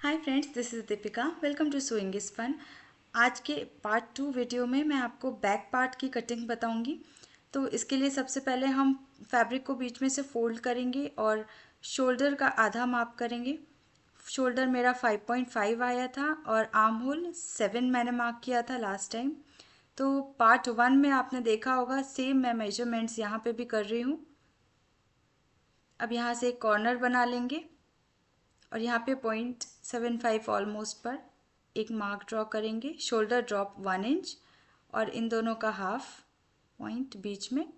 Hi friends, this is Deepika. Welcome to sewing is fun. आज के part 2 video में मैं आपको बैक पार्ट की कटिंग बताऊंगी। तो इसके लिए सबसे पहले हम फैब्रिक को बीच में से फोल्ड करेंगे और शोल्डर का आधा माप करेंगे। शोल्डर मेरा 5.5 आया था और आर्म होल 7 मैंने मार्क किया था लास्ट टाइम। तो पार्ट 1 में आपने देखा होगा, सेम मैं मेजरमेंट्स यहाँ पे भी कर रही हूँ। अब यहाँ से एक कॉर्नर बना लेंगे और यहाँ पे 0.75 ऑलमोस्ट पर एक मार्क ड्रॉ करेंगे। शोल्डर ड्रॉप 1 इंच और इन दोनों का हाफ पॉइंट बीच में।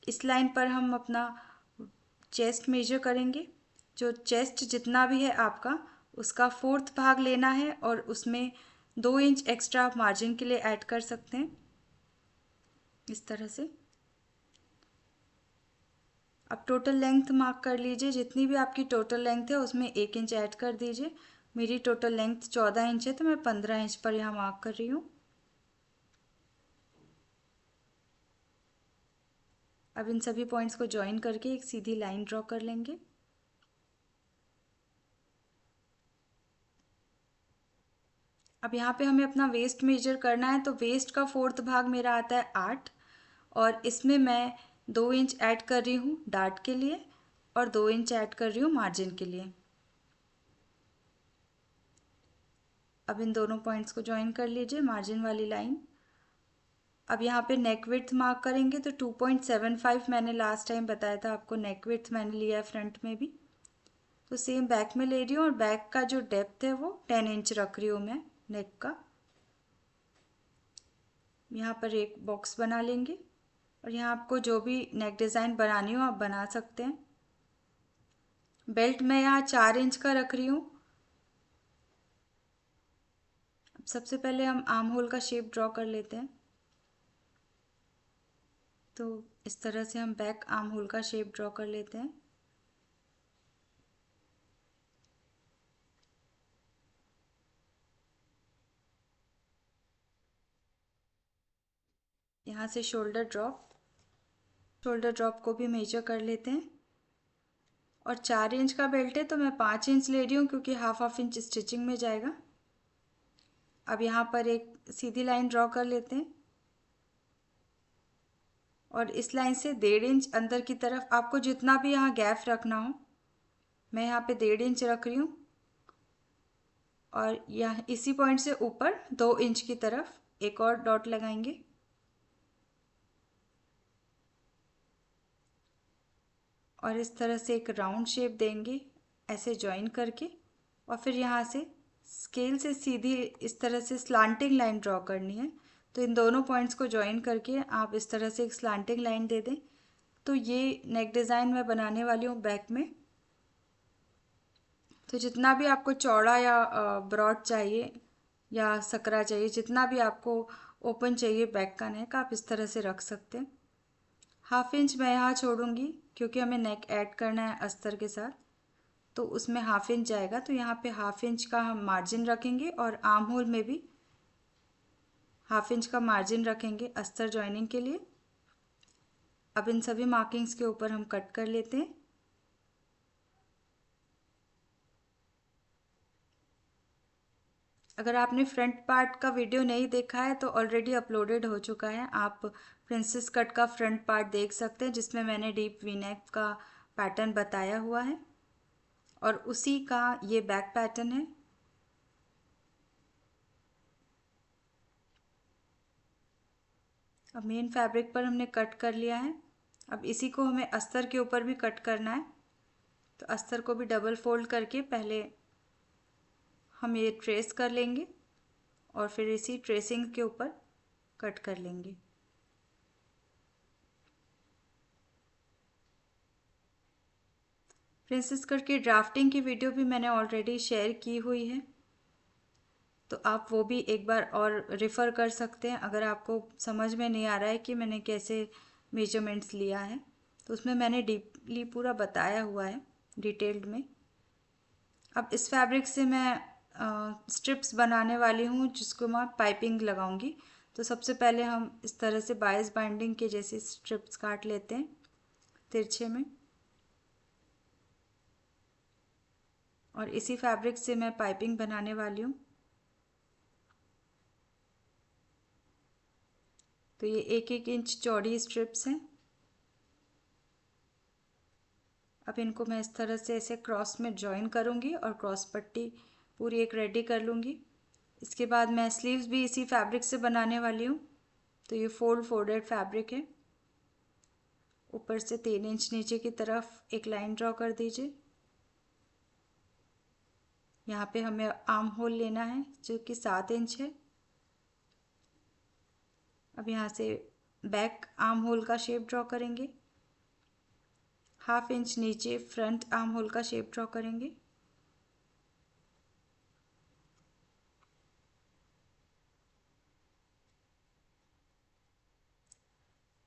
इस लाइन पर हम अपना चेस्ट मेजर करेंगे। जो चेस्ट जितना भी है आपका, उसका फोर्थ भाग लेना है और उसमें 2 इंच एक्स्ट्रा मार्जिन के लिए ऐड कर सकते हैं इस तरह से। अब टोटल लेंथ मार्क कर लीजिए। जितनी भी आपकी टोटल लेंथ है उसमें 1 इंच ऐड कर दीजिए। मेरी टोटल लेंथ 14 इंच है तो मैं 15 इंच पर यहाँ मार्क कर रही हूँ। अब इन सभी पॉइंट्स को ज्वाइन करके एक सीधी लाइन ड्रॉ कर लेंगे। अब यहाँ पे हमें अपना वेस्ट मेजर करना है। तो वेस्ट का फोर्थ भाग मेरा आता है 8 और इसमें मैं 2 इंच ऐड कर रही हूँ डार्ट के लिए और 2 इंच ऐड कर रही हूँ मार्जिन के लिए। अब इन दोनों पॉइंट्स को ज्वाइन कर लीजिए, मार्जिन वाली लाइन। अब यहाँ पे नेक विड्थ मार्क करेंगे तो 2.75 मैंने लास्ट टाइम बताया था आपको, नेक विड्थ मैंने लिया है फ्रंट में भी। तो सेम बैक में ले रही हूँ और बैक का जो डेप्थ है वो 10 इंच रख रही हूँ मैं नेक का। यहाँ पर एक बॉक्स बना लेंगे और यहाँ आपको जो भी नेक डिज़ाइन बनानी हो आप बना सकते हैं। बेल्ट मैं यहाँ 4 इंच का रख रही हूँ। अब सबसे पहले हम आर्म होल का शेप ड्रॉ कर लेते हैं। तो इस तरह से हम बैक आर्म होल का शेप ड्रॉ कर लेते हैं। यहाँ से शोल्डर ड्रॉप को भी मेजर कर लेते हैं। और 4 इंच का बेल्ट है तो मैं 5 इंच ले रही हूँ क्योंकि हाफ इंच स्टिचिंग में जाएगा। अब यहाँ पर एक सीधी लाइन ड्रॉ कर लेते हैं और इस लाइन से 1.5 इंच अंदर की तरफ, आपको जितना भी यहाँ गैप रखना हो, मैं यहाँ पे 1.5 इंच रख रही हूँ। और यह इसी पॉइंट से ऊपर 2 इंच की तरफ एक और डॉट लगाएंगे। और इस तरह से एक राउंड शेप देंगे ऐसे ज्वाइन करके। और फिर यहाँ से स्केल से सीधी इस तरह से स्लांटिंग लाइन ड्रॉ करनी है। तो इन दोनों पॉइंट्स को ज्वाइन करके आप इस तरह से एक स्लांटिंग लाइन दे दें। तो ये नेक डिज़ाइन मैं बनाने वाली हूँ बैक में। तो जितना भी आपको चौड़ा या ब्रॉड चाहिए या सकरा चाहिए, जितना भी आपको ओपन चाहिए बैक का नेक, आप इस तरह से रख सकते हैं। हाफ इंच मैं यहाँ छोड़ूंगी क्योंकि हमें नेक ऐड करना है अस्तर के साथ, तो उसमें हाफ इंच जाएगा। तो यहाँ पे हाफ इंच का हम मार्जिन रखेंगे और आर्म होल में भी हाफ इंच का मार्जिन रखेंगे अस्तर जॉइनिंग के लिए। अब इन सभी मार्किंग्स के ऊपर हम कट कर लेते हैं। अगर आपने फ्रंट पार्ट का वीडियो नहीं देखा है तो ऑलरेडी अपलोडेड हो चुका है। आप प्रिंसेस कट का फ्रंट पार्ट देख सकते हैं जिसमें मैंने डीप वी नेक का पैटर्न बताया हुआ है और उसी का ये बैक पैटर्न है। अब मेन फैब्रिक पर हमने कट कर लिया है। अब इसी को हमें अस्तर के ऊपर भी कट करना है। तो अस्तर को भी डबल फोल्ड करके पहले हम ये ट्रेस कर लेंगे और फिर इसी ट्रेसिंग के ऊपर कट कर लेंगे। प्रिंसेस कट की ड्राफ्टिंग की वीडियो भी मैंने ऑलरेडी शेयर की हुई है, तो आप वो भी एक बार और रेफ़र कर सकते हैं अगर आपको समझ में नहीं आ रहा है कि मैंने कैसे मेजरमेंट्स लिया है। तो उसमें मैंने डीपली पूरा बताया हुआ है डिटेल्ड में। अब इस फैब्रिक से मैं स्ट्रिप्स बनाने वाली हूँ जिसको मैं पाइपिंग लगाऊंगी। तो सबसे पहले हम इस तरह से बाइस बाइंडिंग के जैसे स्ट्रिप्स काट लेते हैं तिरछे में। और इसी फैब्रिक से मैं पाइपिंग बनाने वाली हूँ। तो ये 1-1 इंच चौड़ी स्ट्रिप्स हैं। अब इनको मैं इस तरह से ऐसे क्रॉस में जॉइन करूँगी और क्रॉस पट्टी पूरी एक रेडी कर लूँगी। इसके बाद मैं स्लीव्स भी इसी फैब्रिक से बनाने वाली हूँ। तो ये फोल्डेड फैब्रिक है। ऊपर से 3 इंच नीचे की तरफ एक लाइन ड्रॉ कर दीजिए। यहाँ पे हमें आर्म होल लेना है जो कि 7 इंच है। अब यहाँ से बैक आर्म होल का शेप ड्रॉ करेंगे। 1/2 इंच नीचे फ्रंट आर्म होल का शेप ड्रॉ करेंगे।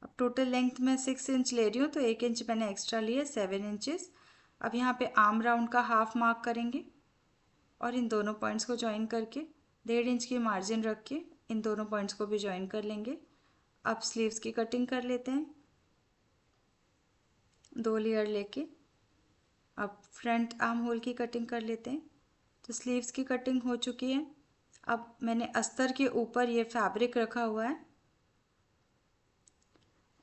अब टोटल लेंथ में 6 इंच ले रही हूँ तो 1 इंच मैंने एक्स्ट्रा लिया, 7 इंचेस। अब यहाँ पे आर्म राउंड का हाफ मार्क करेंगे और इन दोनों पॉइंट्स को ज्वाइन करके 1.5 इंच की मार्जिन रख के इन दोनों पॉइंट्स को भी ज्वाइन कर लेंगे। अब स्लीव्स की कटिंग कर लेते हैं 2 लेयर लेके। अब फ्रंट आर्म होल की कटिंग कर लेते हैं। तो स्लीव्स की कटिंग हो चुकी है। अब मैंने अस्तर के ऊपर ये फैब्रिक रखा हुआ है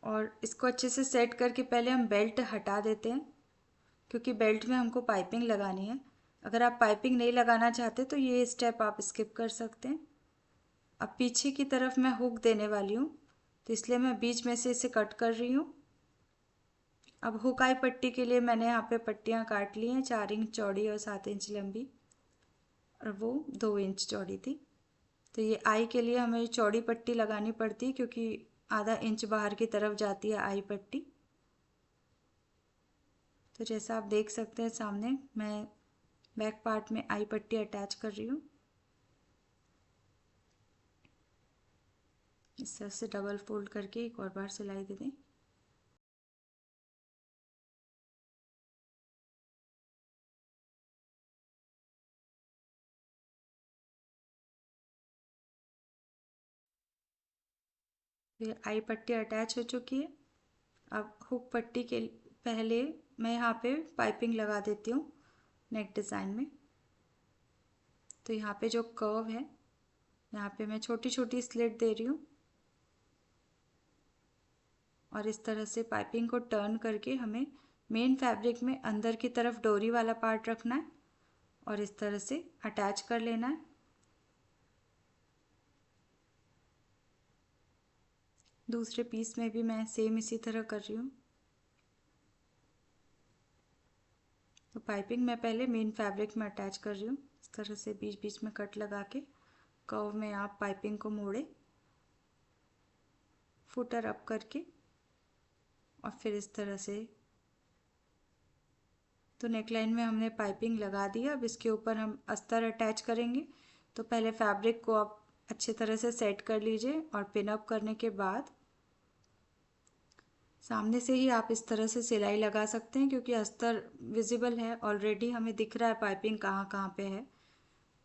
और इसको अच्छे से सेट करके पहले हम बेल्ट हटा देते हैं, क्योंकि बेल्ट में हमको पाइपिंग लगानी है। अगर आप पाइपिंग नहीं लगाना चाहते तो ये स्टेप आप स्किप कर सकते हैं। अब पीछे की तरफ मैं हुक देने वाली हूँ, तो इसलिए मैं बीच में से इसे कट कर रही हूँ। अब हुकाई पट्टी के लिए मैंने यहाँ पे पट्टियाँ काट ली हैं, 4 इंच चौड़ी और 7 इंच लंबी, और वो 2 इंच चौड़ी थी। तो ये आई के लिए हमें चौड़ी पट्टी लगानी पड़ती है, क्योंकि आधा इंच बाहर की तरफ जाती है आई पट्टी। तो जैसा आप देख सकते हैं सामने, मैं बैक पार्ट में आई पट्टी अटैच कर रही हूँ। इस तरह से डबल फोल्ड करके एक और बार सिलाई दे दें। फिर आई पट्टी अटैच हो चुकी है। अब हुक पट्टी के पहले मैं यहाँ पे पाइपिंग लगा देती हूँ नेक डिज़ाइन में। तो यहाँ पे जो कर्व है, यहाँ पे मैं छोटी छोटी स्लिट दे रही हूँ और इस तरह से पाइपिंग को टर्न करके हमें मेन फैब्रिक में अंदर की तरफ डोरी वाला पार्ट रखना है और इस तरह से अटैच कर लेना है। दूसरे पीस में भी मैं सेम इसी तरह कर रही हूँ। तो पाइपिंग मैं पहले मेन फैब्रिक में अटैच कर रही हूँ। इस तरह से बीच बीच में कट लगा के कर्व में आप पाइपिंग को मोड़े, फुटर अप करके, और फिर इस तरह से। तो नेकलाइन में हमने पाइपिंग लगा दी। अब इसके ऊपर हम अस्तर अटैच करेंगे। तो पहले फैब्रिक को आप अच्छी तरह से सेट कर लीजिए और पिन अप करने के बाद सामने से ही आप इस तरह से सिलाई लगा सकते हैं, क्योंकि अस्तर विजिबल है ऑलरेडी, हमें दिख रहा है पाइपिंग कहाँ कहाँ पे है।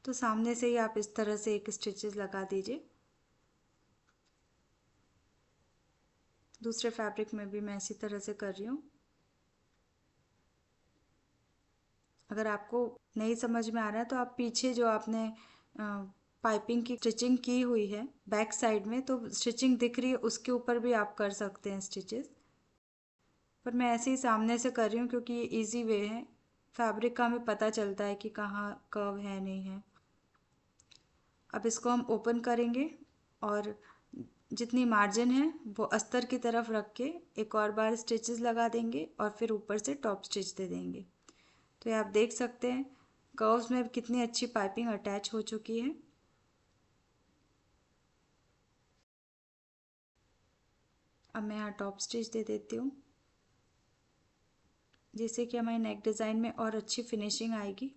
तो सामने से ही आप इस तरह से एक स्टिचेस लगा दीजिए। दूसरे फैब्रिक में भी मैं इसी तरह से कर रही हूँ। अगर आपको नहीं समझ में आ रहा है तो आप पीछे जो आपने पाइपिंग की स्टिचिंग की हुई है बैक साइड में, तो स्टिचिंग दिख रही है, उसके ऊपर भी आप कर सकते हैं स्टिचेस। पर मैं ऐसे ही सामने से कर रही हूँ क्योंकि ये इजी वे है। फैब्रिक का हमें पता चलता है कि कहाँ कर्व है नहीं है। अब इसको हम ओपन करेंगे और जितनी मार्जिन है वो अस्तर की तरफ रख के एक और बार स्टिचेस लगा देंगे और फिर ऊपर से टॉप स्टिच दे देंगे। तो ये आप देख सकते हैं कर्व्स में कितनी अच्छी पाइपिंग अटैच हो चुकी है। अब मैं यहाँ टॉप स्टिच दे देती हूँ, जिससे कि हमारी नेक डिज़ाइन में और अच्छी फिनिशिंग आएगी।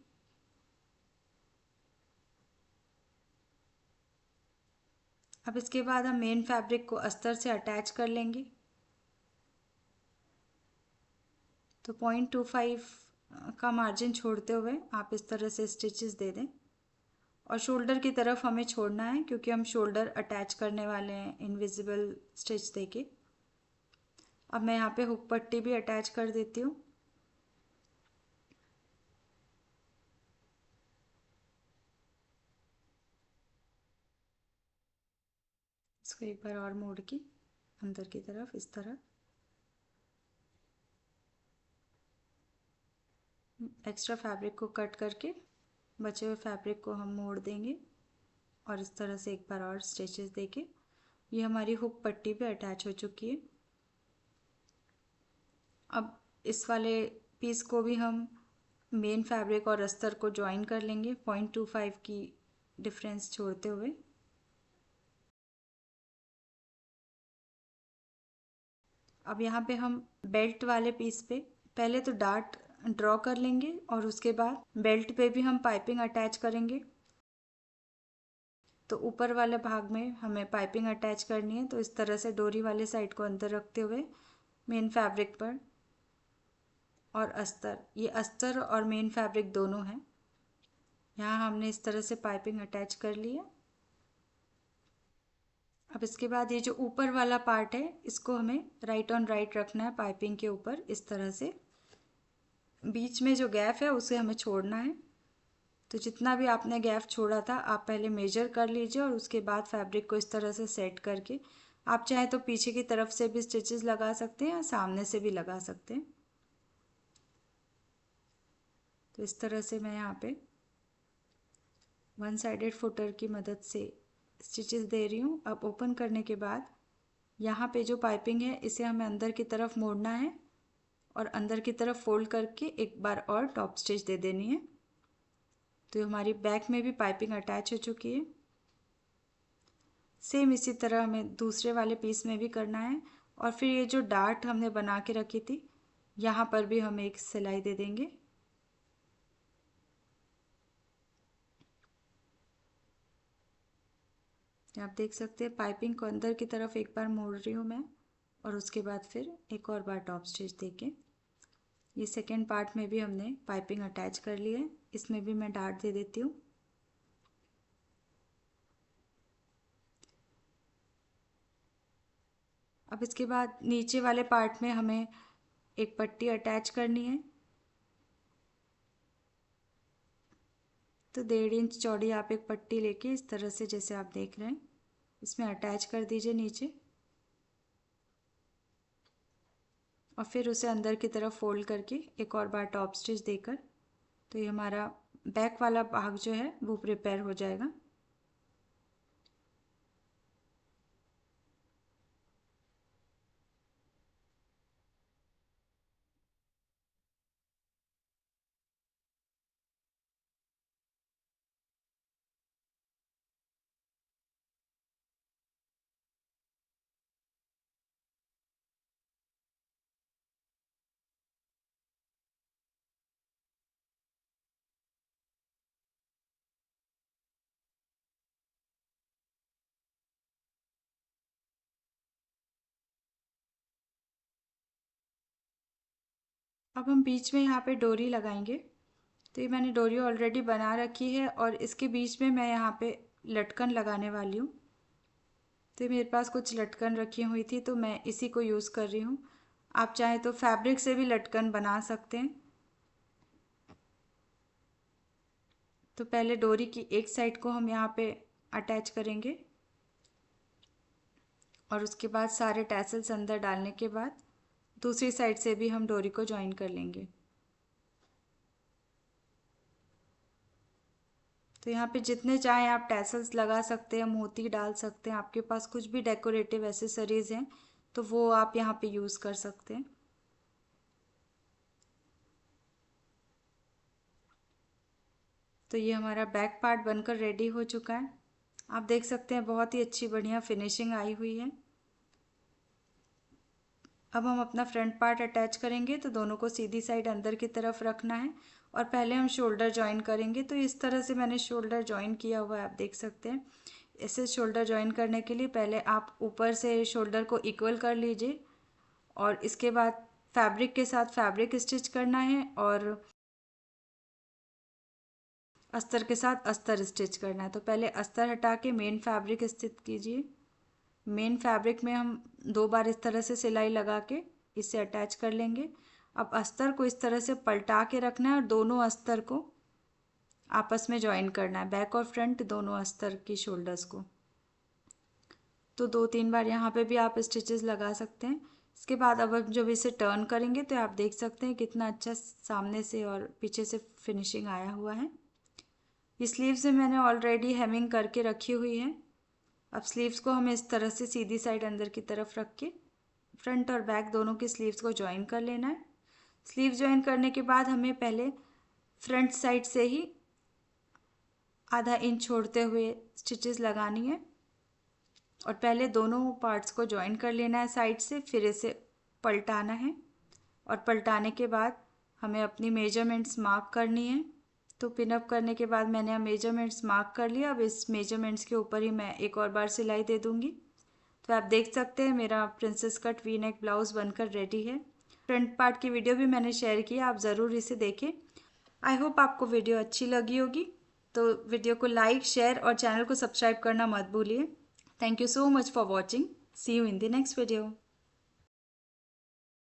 अब इसके बाद हम मेन फैब्रिक को अस्तर से अटैच कर लेंगे। तो 0.25 का मार्जिन छोड़ते हुए आप इस तरह से स्टिचेस दे दें और शोल्डर की तरफ हमें छोड़ना है, क्योंकि हम शोल्डर अटैच करने वाले हैं इनविजिबल स्टिच देके। अब मैं यहाँ पे हुक पट्टी भी अटैच कर देती हूँ। इसको एक बार और मोड़ के अंदर की तरफ इस तरह एक्स्ट्रा फैब्रिक को कट करके बचे हुए फैब्रिक को हम मोड़ देंगे और इस तरह से एक बार और स्टिचेस देके ये हमारी हुक पट्टी पे अटैच हो चुकी है। अब इस वाले पीस को भी हम मेन फैब्रिक और अस्तर को ज्वाइन कर लेंगे 0.25 की डिफरेंस छोड़ते हुए। अब यहाँ पे हम बेल्ट वाले पीस पे पहले तो डार्ट ड्रॉ कर लेंगे और उसके बाद बेल्ट पे भी हम पाइपिंग अटैच करेंगे। तो ऊपर वाले भाग में हमें पाइपिंग अटैच करनी है, तो इस तरह से डोरी वाले साइड को अंदर रखते हुए मेन फैब्रिक पर और अस्तर, ये अस्तर और मेन फैब्रिक दोनों हैं, यहाँ हमने इस तरह से पाइपिंग अटैच कर ली है। अब इसके बाद ये जो ऊपर वाला पार्ट है इसको हमें राइट ऑन राइट रखना है पाइपिंग के ऊपर इस तरह से। बीच में जो गैप है उसे हमें छोड़ना है, तो जितना भी आपने गैप छोड़ा था आप पहले मेजर कर लीजिए और उसके बाद फैब्रिक को इस तरह से सेट करके आप चाहे तो पीछे की तरफ से भी स्टिचेस लगा सकते हैं या सामने से भी लगा सकते हैं। तो इस तरह से मैं यहाँ पे वन साइडेड फुटर की मदद से स्टिचेस दे रही हूँ। अब ओपन करने के बाद यहाँ पे जो पाइपिंग है इसे हमें अंदर की तरफ मोड़ना है और अंदर की तरफ फोल्ड करके एक बार और टॉप स्टिच दे देनी है। तो हमारी बैक में भी पाइपिंग अटैच हो चुकी है। सेम इसी तरह हमें दूसरे वाले पीस में भी करना है और फिर ये जो डार्ट हमने बना के रखी थी यहाँ पर भी हम एक सिलाई दे देंगे। आप देख सकते हैं पाइपिंग को अंदर की तरफ एक बार मोड़ रही हूँ मैं और उसके बाद फिर एक और बार टॉप स्टिच देके ये सेकेंड पार्ट में भी हमने पाइपिंग अटैच कर ली है, इसमें भी मैं डार्ट दे देती हूँ। अब इसके बाद नीचे वाले पार्ट में हमें एक पट्टी अटैच करनी है, तो 1.5 इंच चौड़ी आप एक पट्टी लेके इस तरह से जैसे आप देख रहे हैं इसमें अटैच कर दीजिए नीचे और फिर उसे अंदर की तरफ फोल्ड करके एक और बार टॉप स्टिच देकर तो ये हमारा बैक वाला भाग जो है वो प्रिपेयर हो जाएगा। अब हम बीच में यहाँ पे डोरी लगाएंगे, तो ये मैंने डोरी ऑलरेडी बना रखी है और इसके बीच में मैं यहाँ पे लटकन लगाने वाली हूँ। तो मेरे पास कुछ लटकन रखी हुई थी तो मैं इसी को यूज़ कर रही हूँ। आप चाहें तो फैब्रिक से भी लटकन बना सकते हैं। तो पहले डोरी की एक साइड को हम यहाँ पे अटैच करेंगे और उसके बाद सारे टैसल्स अंदर डालने के बाद दूसरी साइड से भी हम डोरी को ज्वाइन कर लेंगे। तो यहाँ पे जितने चाहें आप टैसल्स लगा सकते हैं, मोती डाल सकते हैं, आपके पास कुछ भी डेकोरेटिव एसेसरीज हैं तो वो आप यहाँ पे यूज़ कर सकते हैं। तो ये हमारा बैक पार्ट बनकर रेडी हो चुका है। आप देख सकते हैं बहुत ही अच्छी बढ़िया फिनिशिंग आई हुई है। अब हम अपना फ्रंट पार्ट अटैच करेंगे, तो दोनों को सीधी साइड अंदर की तरफ रखना है और पहले हम शोल्डर ज्वाइन करेंगे। तो इस तरह से मैंने शोल्डर ज्वाइन किया हुआ है, आप देख सकते हैं। ऐसे शोल्डर ज्वाइन करने के लिए पहले आप ऊपर से शोल्डर को इक्वल कर लीजिए और इसके बाद फैब्रिक के साथ फैब्रिक स्टिच करना है और अस्तर के साथ अस्तर स्टिच करना है। तो पहले अस्तर हटा के मेन फैब्रिक स्टिच कीजिए। मेन फैब्रिक में हम 2 बार इस तरह से सिलाई लगा के इसे अटैच कर लेंगे। अब अस्तर को इस तरह से पलटा के रखना है और दोनों अस्तर को आपस में ज्वाइन करना है, बैक और फ्रंट दोनों अस्तर की शोल्डर्स को। तो 2-3 बार यहाँ पे भी आप स्टिचेस लगा सकते हैं। इसके बाद अब जब इसे टर्न करेंगे तो आप देख सकते हैं कितना अच्छा सामने से और पीछे से फिनिशिंग आया हुआ है। ये स्लीव्स में मैंने ऑलरेडी हेमिंग करके रखी हुई है। अब स्लीव्स को हमें इस तरह से सीधी साइड अंदर की तरफ रख के फ्रंट और बैक दोनों के स्लीव्स को ज्वाइन कर लेना है। स्लीव ज्वाइन करने के बाद हमें पहले फ्रंट साइड से ही आधा इंच छोड़ते हुए स्टिचेस लगानी है और पहले दोनों पार्ट्स को ज्वाइन कर लेना है साइड से, फिर इसे पलटाना है और पलटाने के बाद हमें अपनी मेजरमेंट्स मार्क करनी है। तो पिनअप करने के बाद मैंने अब मेजरमेंट्स मार्क कर लिया। अब इस मेजरमेंट्स के ऊपर ही मैं एक और बार सिलाई दे दूँगी। तो आप देख सकते हैं मेरा princess cut V neck blouse बनकर रेडी है। फ्रंट पार्ट की वीडियो भी मैंने शेयर की है, आप ज़रूर इसे देखें। आई होप आपको वीडियो अच्छी लगी होगी। तो वीडियो को लाइक, शेयर और चैनल को सब्सक्राइब करना मत भूलिए। Thank you so much for watching. See you in the next video.